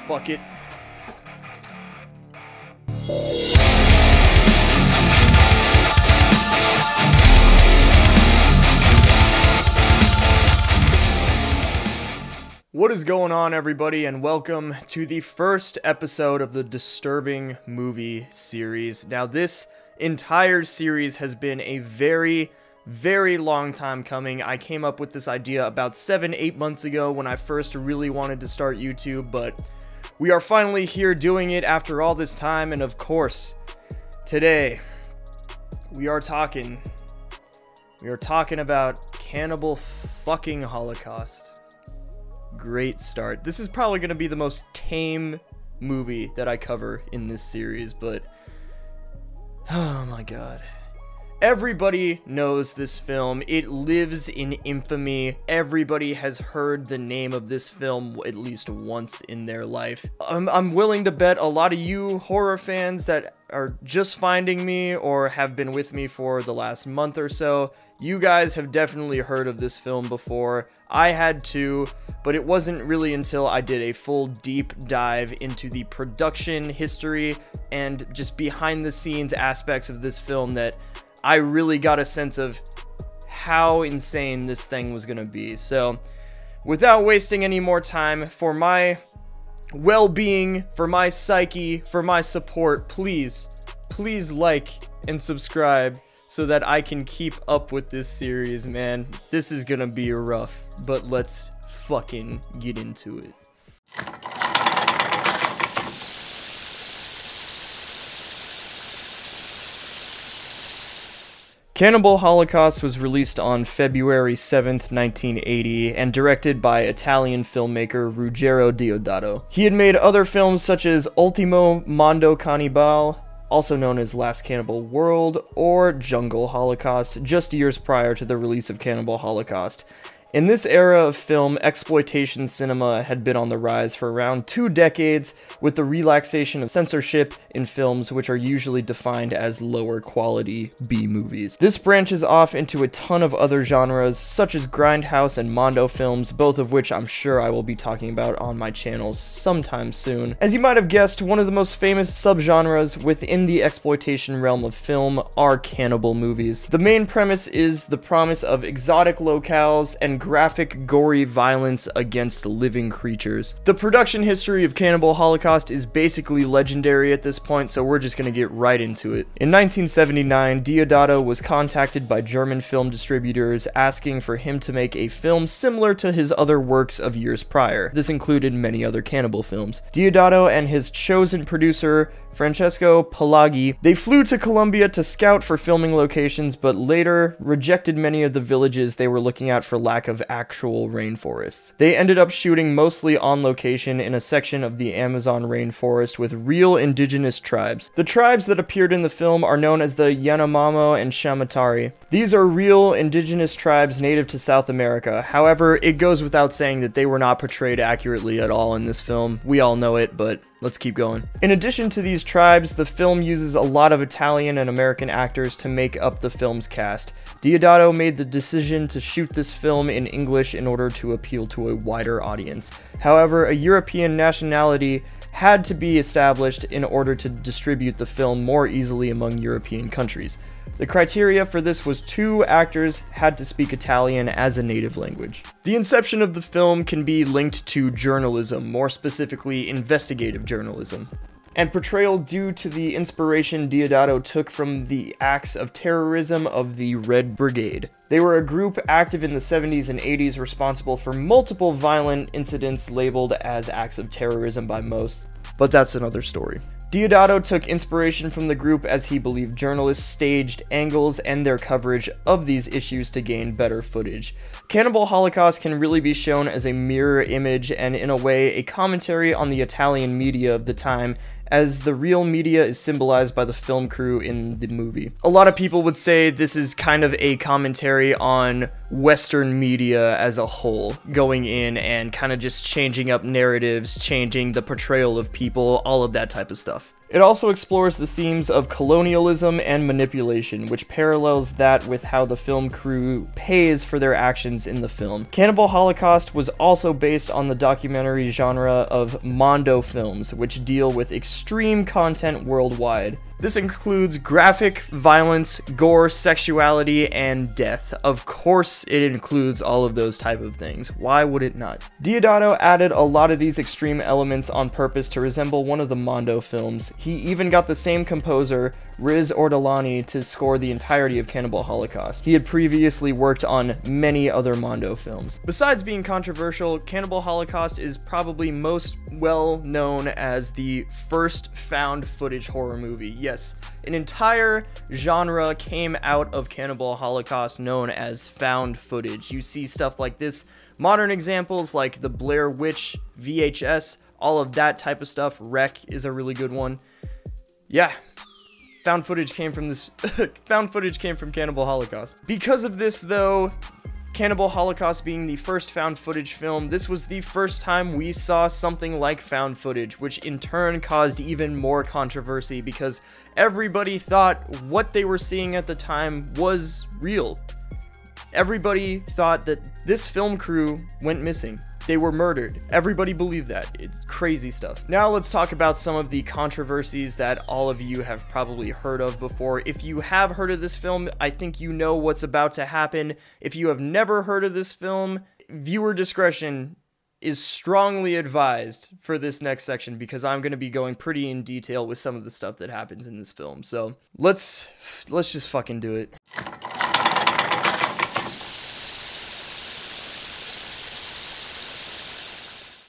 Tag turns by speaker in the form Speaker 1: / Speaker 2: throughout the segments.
Speaker 1: Fuck it. What is going on, everybody, and welcome to the first episode of the Disturbing Movie series. Now, this entire series has been a very long time coming. I came up with this idea about 7-8 months ago when I first really wanted to start YouTube, but we are finally here doing it after all this time, and of course, today, we are talking about Cannibal fucking Holocaust. Great start. This is probably going to be the most tame movie that I cover in this series, but oh my god. Everybody knows this film. It lives in infamy. Everybody has heard the name of this film at least once in their life. I'm willing to bet a lot of you horror fans that are just finding me or have been with me for the last month or so, you guys have definitely heard of this film before. I had too, but it wasn't really until I did a full deep dive into the production history and just behind the scenes aspects of this film that I really got a sense of how insane this thing was going to be. So, without wasting any more time, for my well-being, for my psyche, for my support, please like and subscribe so that I can keep up with this series, man. This is going to be rough, but let's fucking get into it. Cannibal Holocaust was released on February 7th, 1980, and directed by Italian filmmaker Ruggero Deodato. He had made other films such as Ultimo Mondo Cannibale, also known as Last Cannibal World, or Jungle Holocaust, just years prior to the release of Cannibal Holocaust. In this era of film, exploitation cinema had been on the rise for around 2 decades, with the relaxation of censorship in films which are usually defined as lower quality B-movies. This branches off into a ton of other genres, such as Grindhouse and Mondo films, both of which I'm sure I will be talking about on my channel sometime soon. As you might have guessed, one of the most famous subgenres within the exploitation realm of film are cannibal movies. The main premise is the promise of exotic locales and graphic, gory violence against living creatures. The production history of Cannibal Holocaust is basically legendary at this point, so we're just gonna get right into it. In 1979, Deodato was contacted by German film distributors asking for him to make a film similar to his other works of years prior. This included many other cannibal films. Deodato and his chosen producer, Francesco Palaghi, they flew to Colombia to scout for filming locations, but later rejected many of the villages they were looking at for lack of actual rainforests. They ended up shooting mostly on location in a section of the Amazon rainforest with real indigenous tribes. The tribes that appeared in the film are known as the Yanomamo and Shamatari. These are real indigenous tribes native to South America. However, it goes without saying that they were not portrayed accurately at all in this film. We all know it, but let's keep going. In addition to these tribes, the film uses a lot of Italian and American actors to make up the film's cast. Deodato made the decision to shoot this film in English in order to appeal to a wider audience. However, a European nationality had to be established in order to distribute the film more easily among European countries. The criteria for this was 2 actors had to speak Italian as a native language. The inception of the film can be linked to journalism, more specifically investigative journalism, and portrayal due to the inspiration Deodato took from the acts of terrorism of the Red Brigade. They were a group active in the 70s and 80s responsible for multiple violent incidents labeled as acts of terrorism by most, but that's another story. Deodato took inspiration from the group as he believed journalists staged angles and their coverage of these issues to gain better footage. Cannibal Holocaust can really be shown as a mirror image and, in a way, a commentary on the Italian media of the time, as the real media is symbolized by the film crew in the movie. A lot of people would say this is kind of a commentary on Western media as a whole, going in and kind of just changing up narratives, changing the portrayal of people, all of that type of stuff. It also explores the themes of colonialism and manipulation, which parallels that with how the film crew pays for their actions in the film. Cannibal Holocaust was also based on the documentary genre of Mondo films, which deal with extreme content worldwide. This includes graphic violence, gore, sexuality, and death. Of course it includes all of those type of things. Why would it not? Deodato added a lot of these extreme elements on purpose to resemble one of the Mondo films. He even got the same composer, Riz Ortolani, to score the entirety of Cannibal Holocaust. He had previously worked on many other Mondo films. Besides being controversial, Cannibal Holocaust is probably most well known as the first found footage horror movie. Yes, an entire genre came out of Cannibal Holocaust known as found footage. You see stuff like this, modern examples like the Blair Witch VHS, all of that type of stuff. Wreck is a really good one. Yeah, found footage came from this. Found footage came from Cannibal Holocaust. Because of this, though, Cannibal Holocaust being the first found footage film, this was the first time we saw something like found footage, which in turn caused even more controversy because everybody thought what they were seeing at the time was real. Everybody thought that this film crew went missing. They were murdered. Everybody believed that. It's crazy stuff. Now let's talk about some of the controversies that all of you have probably heard of before. If you have heard of this film, I think you know what's about to happen. If you have never heard of this film, viewer discretion is strongly advised for this next section because I'm going to be going pretty in detail with some of the stuff that happens in this film. So let's just fucking do it.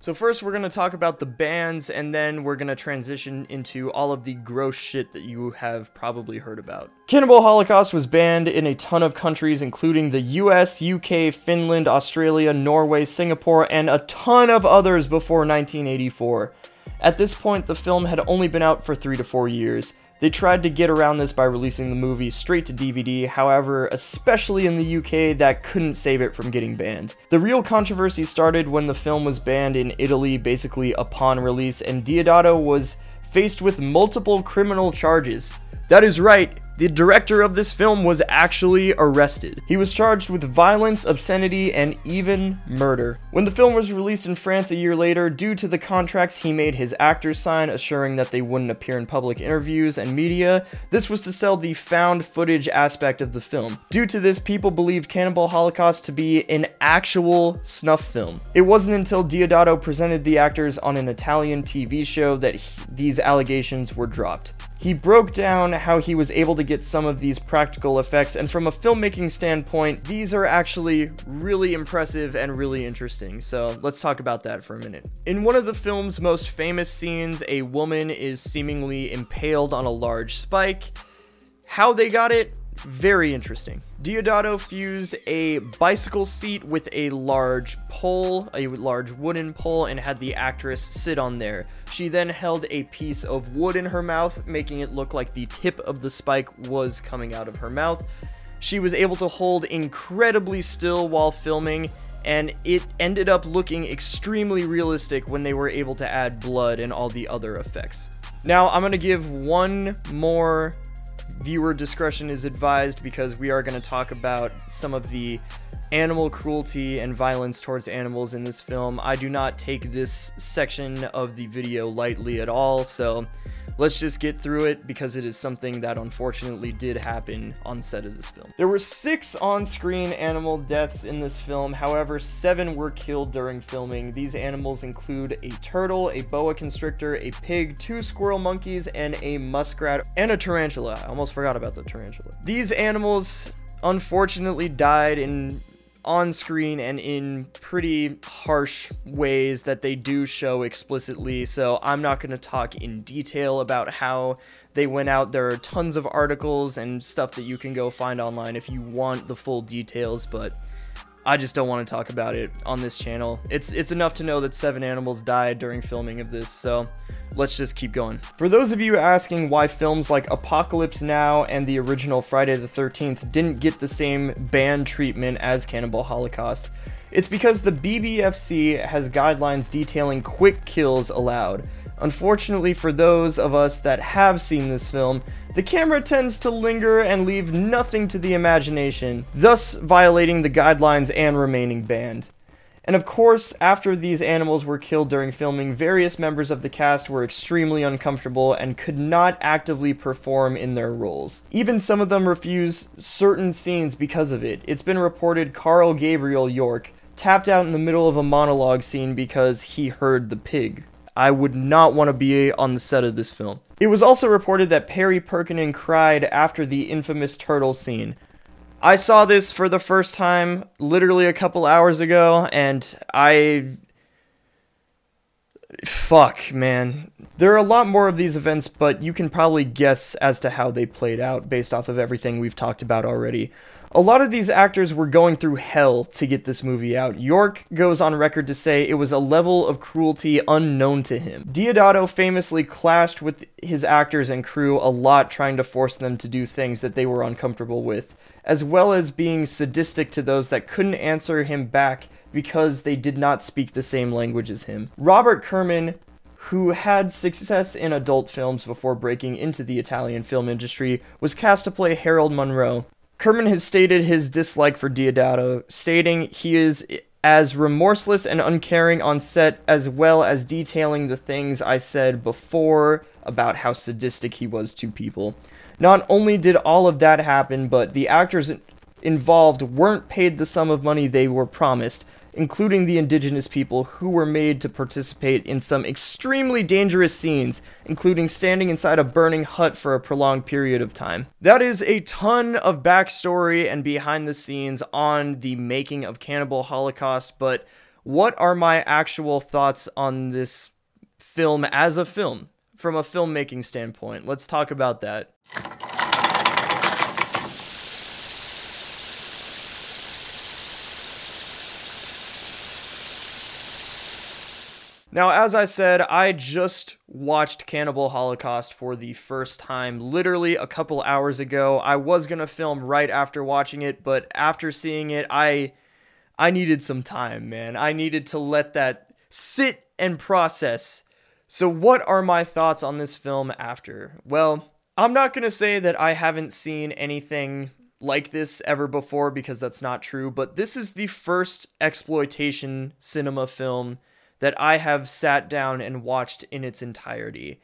Speaker 1: So first we're going to talk about the bans, and then we're going to transition into all of the gross shit that you have probably heard about. Cannibal Holocaust was banned in a ton of countries, including the US, UK, Finland, Australia, Norway, Singapore, and a ton of others before 1984. At this point, the film had only been out for 3 to 4 years. They tried to get around this by releasing the movie straight to DVD, however, especially in the UK, that couldn't save it from getting banned. The real controversy started when the film was banned in Italy basically upon release, and Deodato was faced with multiple criminal charges. That is right, the director of this film was actually arrested. He was charged with violence, obscenity, and even murder. When the film was released in France a year later, due to the contracts he made his actors sign assuring that they wouldn't appear in public interviews and media, this was to sell the found footage aspect of the film. Due to this, people believed Cannibal Holocaust to be an actual snuff film. It wasn't until Deodato presented the actors on an Italian TV show that these allegations were dropped. He broke down how he was able to get some of these practical effects, and from a filmmaking standpoint, these are actually really impressive and really interesting, so let's talk about that for a minute. In one of the film's most famous scenes, a woman is seemingly impaled on a large spike. How they got it? Very interesting. Deodato fused a bicycle seat with a large pole, a large wooden pole, and had the actress sit on there. She then held a piece of wood in her mouth, making it look like the tip of the spike was coming out of her mouth. She was able to hold incredibly still while filming, and it ended up looking extremely realistic when they were able to add blood and all the other effects. Now, I'm going to give one more viewer discretion is advised because we are going to talk about some of the animal cruelty and violence towards animals in this film. I do not take this section of the video lightly at all, so let's just get through it because it is something that unfortunately did happen on set of this film. There were 6 on-screen animal deaths in this film, however 7 were killed during filming. These animals include a turtle, a boa constrictor, a pig, 2 squirrel monkeys, and a muskrat, and a tarantula. I almost forgot about the tarantula. These animals unfortunately died on screen and in pretty harsh ways that they do show explicitly, so I'm not going to talk in detail about how they went out. There are tons of articles and stuff that you can go find online if you want the full details, but I just don't want to talk about it on this channel. It's enough to know that 7 animals died during filming of this, so let's just keep going. For those of you asking why films like Apocalypse Now and the original Friday the 13th didn't get the same ban treatment as Cannibal Holocaust, it's because the BBFC has guidelines detailing quick kills allowed. Unfortunately for those of us that have seen this film, the camera tends to linger and leave nothing to the imagination, thus violating the guidelines and remaining banned. And of course, after these animals were killed during filming, various members of the cast were extremely uncomfortable and could not actively perform in their roles. Even some of them refused certain scenes because of it. It's been reported Carl Gabriel York tapped out in the middle of a monologue scene because he heard the pig. I would not want to be on the set of this film. It was also reported that Perry Perkinen cried after the infamous turtle scene. I saw this for the first time literally a couple hours ago, and fuck, man. There are a lot more of these events, but you can probably guess as to how they played out based off of everything we've talked about already. A lot of these actors were going through hell to get this movie out. York goes on record to say it was a level of cruelty unknown to him. Deodato famously clashed with his actors and crew a lot, trying to force them to do things that they were uncomfortable with, as well as being sadistic to those that couldn't answer him back because they did not speak the same language as him. Robert Kerman, who had success in adult films before breaking into the Italian film industry, was cast to play Harold Monroe. Kerman has stated his dislike for Deodato, stating he is as remorseless and uncaring on set, as well as detailing the things I said before about how sadistic he was to people. Not only did all of that happen, but the actors involved weren't paid the sum of money they were promised, including the indigenous people who were made to participate in some extremely dangerous scenes, including standing inside a burning hut for a prolonged period of time. That is a ton of backstory and behind the scenes on the making of Cannibal Holocaust, but what are my actual thoughts on this film as a film, from a filmmaking standpoint? Let's talk about that. Now, as I said, I just watched Cannibal Holocaust for the first time literally a couple hours ago. I was going to film right after watching it, but after seeing it, I needed some time, man. I needed to let that sit and process. So what are my thoughts on this film after? Well, I'm not going to say that I haven't seen anything like this ever before, because that's not true, but this is the first exploitation cinema film that I have sat down and watched in its entirety.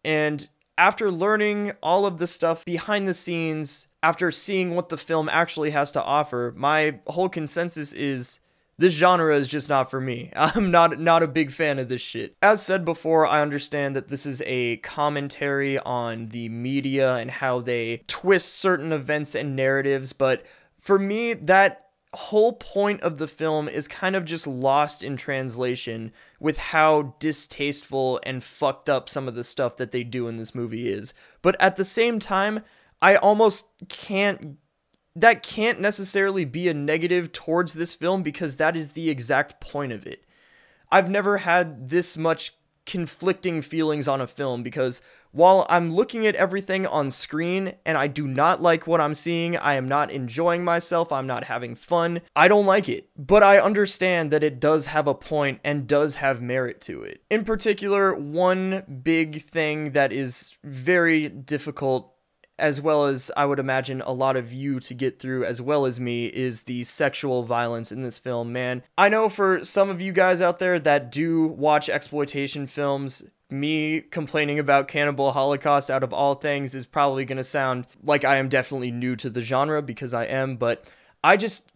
Speaker 1: And after learning all of the stuff behind the scenes, after seeing what the film actually has to offer, my whole consensus is this genre is just not for me. I'm not a big fan of this shit. As said before, I understand that this is a commentary on the media and how they twist certain events and narratives, but for me, that whole point of the film is kind of just lost in translation with how distasteful and fucked up some of the stuff that they do in this movie is. But at the same time, I almost can't necessarily be a negative towards this film, because that is the exact point of it. I've never had this much conflicting feelings on a film, because while I'm looking at everything on screen and I do not like what I'm seeing, I am not enjoying myself, I'm not having fun, I don't like it. But I understand that it does have a point and does have merit to it. In particular, one big thing that is very difficult, as well as I would imagine a lot of you to get through as well as me, is the sexual violence in this film, man. I know for some of you guys out there that do watch exploitation films, me complaining about Cannibal Holocaust out of all things is probably going to sound like I am definitely new to the genre, because I am, but I just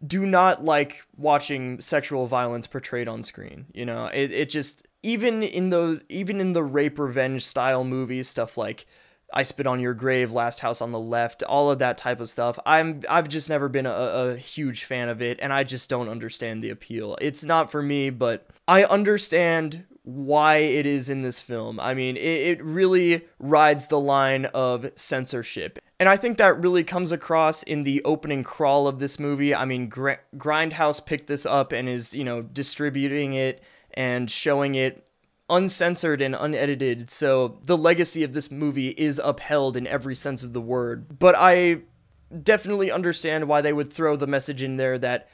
Speaker 1: do not like watching sexual violence portrayed on screen. You know, it just, even in the rape revenge style movies, stuff like I Spit on Your Grave, Last House on the Left, all of that type of stuff, I've just never been a huge fan of it, and I just don't understand the appeal. It's not for me, but I understand why it is in this film. I mean, it really rides the line of censorship. And I think that really comes across in the opening crawl of this movie. I mean, Grindhouse picked this up and is, distributing it and showing it uncensored and unedited, so the legacy of this movie is upheld in every sense of the word. But I definitely understand why they would throw the message in there that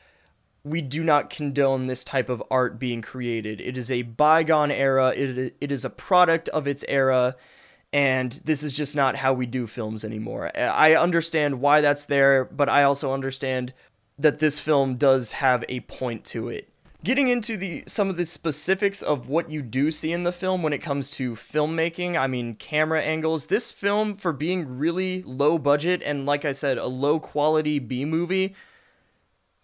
Speaker 1: we do not condone this type of art being created. It is a bygone era. It is a product of its era. And this is just not how we do films anymore. I understand why that's there, but I also understand that this film does have a point to it. Getting into some of the specifics of what you do see in the film when it comes to filmmaking, I mean camera angles, this film, for being really low budget and, like I said, a low quality B-movie,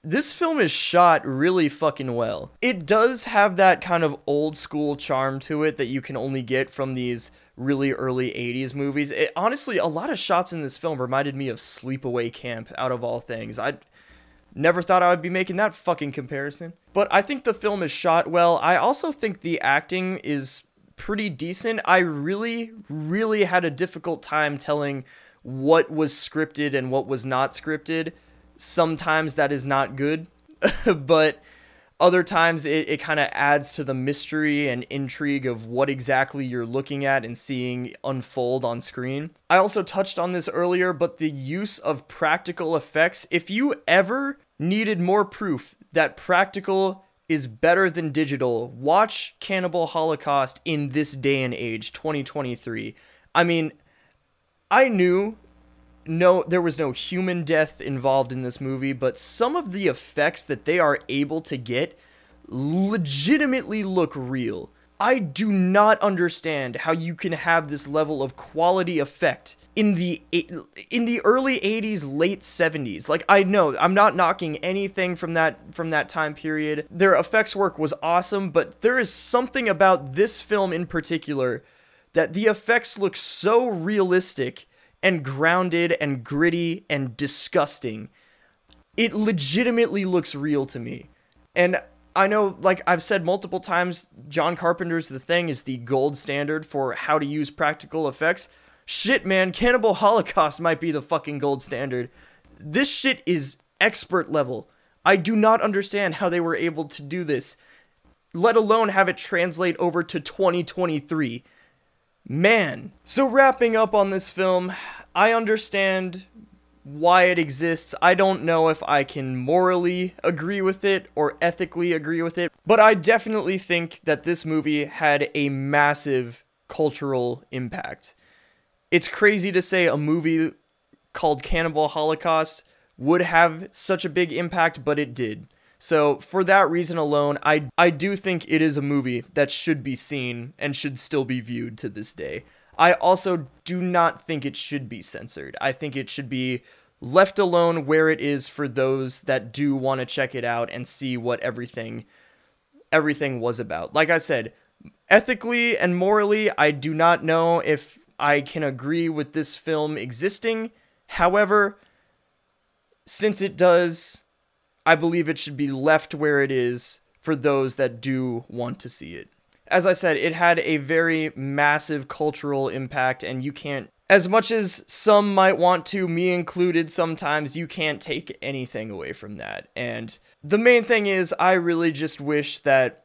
Speaker 1: this film is shot really fucking well. It does have that kind of old school charm to it that you can only get from these really early 80s movies. Honestly, a lot of shots in this film reminded me of Sleepaway Camp, out of all things. I never thought I would be making that fucking comparison. But I think the film is shot well. I also think the acting is pretty decent. I really, really had a difficult time telling what was scripted and what was not scripted. Sometimes that is not good, but other times it kind of adds to the mystery and intrigue of what exactly you're looking at and seeing unfold on screen. I also touched on this earlier, but the use of practical effects, if you ever needed more proof that practical is better than digital, watch Cannibal Holocaust in this day and age, 2023. I mean, I knew there was no human death involved in this movie, but some of the effects that they are able to get legitimately look real. I do not understand how you can have this level of quality effect in the early 80s, late 70s. Like, I know I'm not knocking anything from that time period. Their effects work was awesome, but there is something about this film in particular that the effects look so realistic and grounded and gritty and disgusting. It legitimately looks real to me. And I know, like I've said multiple times, John Carpenter's The Thing is the gold standard for how to use practical effects. Shit, man, Cannibal Holocaust might be the fucking gold standard. This shit is expert level. I do not understand how they were able to do this, let alone have it translate over to 2023. Man. So wrapping up on this film, I understand why it exists. I don't know if I can morally agree with it or ethically agree with it, but I definitely think that this movie had a massive cultural impact. It's crazy to say a movie called Cannibal Holocaust would have such a big impact, but it did. So for that reason alone, I do think it is a movie that should be seen and should still be viewed to this day. I also do not think it should be censored. I think it should be left alone where it is for those that do want to check it out and see what everything was about. Like I said, ethically and morally, I do not know if I can agree with this film existing. However, since it does, I believe it should be left where it is for those that do want to see it. As I said, it had a very massive cultural impact, and you can't, as much as some might want to, me included sometimes, you can't take anything away from that. And the main thing is, I really just wish that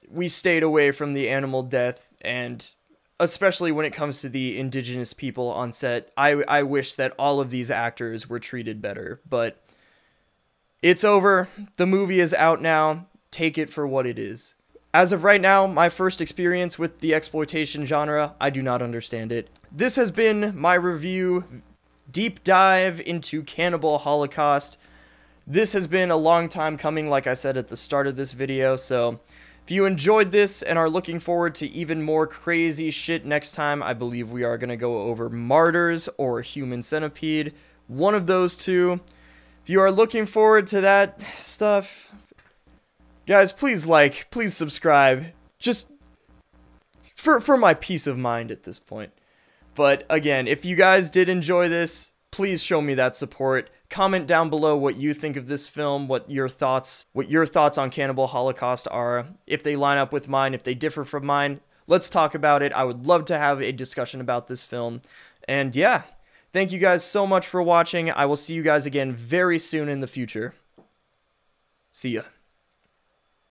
Speaker 1: we stayed away from the animal death, and especially when it comes to the indigenous people on set, I wish that all of these actors were treated better. But it's over. The movie is out now. Take it for what it is. As of right now, my first experience with the exploitation genre, I do not understand it. This has been my review, deep dive into Cannibal Holocaust. This has been a long time coming, like I said at the start of this video, so if you enjoyed this and are looking forward to even more crazy shit next time, I believe we are going to go over Martyrs or Human Centipede, one of those two. If you are looking forward to that stuff, guys, please like, please subscribe, just for my peace of mind at this point. But again, if you guys did enjoy this, please show me that support. Comment down below what you think of this film, what your thoughts on Cannibal Holocaust are. If they line up with mine, if they differ from mine, let's talk about it. I would love to have a discussion about this film. And yeah, thank you guys so much for watching. I will see you guys again very soon in the future. See ya.